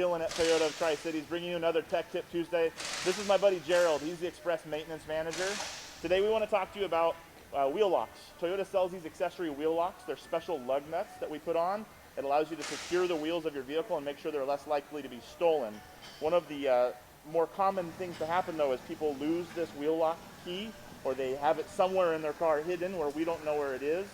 Dillon at Toyota of Tri-Cities, bringing you another Tech Tip Tuesday. This is my buddy Gerald. He's the Express Maintenance Manager. Today we want to talk to you about wheel locks. Toyota sells these accessory wheel locks. They're special lug nuts that we put on. It allows you to secure the wheels of your vehicle and make sure they're less likely to be stolen. One of the more common things to happen though is people lose this wheel lock key, or they have it somewhere in their car hidden where we don't know where it is.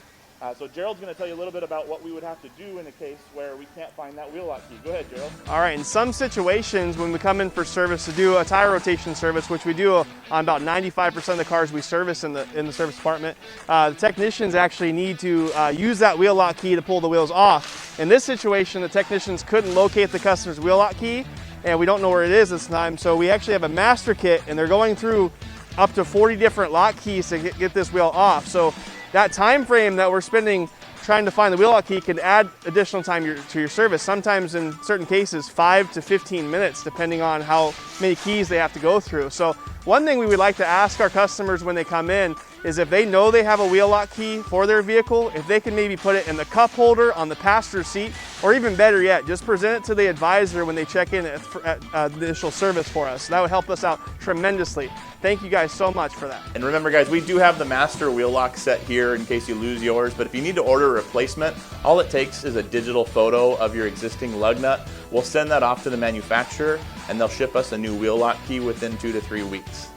So Gerald's going to tell you a little bit about what we would have to do in a case where we can't find that wheel lock key. Go ahead, Gerald. All right, in some situations when we come in for service to do a tire rotation service, which we do on about 95% of the cars we service in the service department, the technicians actually need to use that wheel lock key to pull the wheels off. In this situation, the technicians couldn't locate the customer's wheel lock key, and we don't know where it is this time, so we actually have a master kit, and they're going through up to 40 different lock keys to get this wheel off. So that time frame that we're spending trying to find the wheel lock key can add additional time to your service. Sometimes in certain cases, 5 to 15 minutes, depending on how many keys they have to go through. So one thing we would like to ask our customers when they come in is if they know they have a wheel lock key for their vehicle, if they can maybe put it in the cup holder on the passenger seat, or even better yet, just present it to the advisor when they check in at the initial service for us. So that would help us out tremendously. Thank you guys so much for that. And remember guys, we do have the master wheel lock set here in case you lose yours, but if you need to order a replacement, all it takes is a digital photo of your existing lug nut. We'll send that off to the manufacturer and they'll ship us a new wheel lock key within 2 to 3 weeks.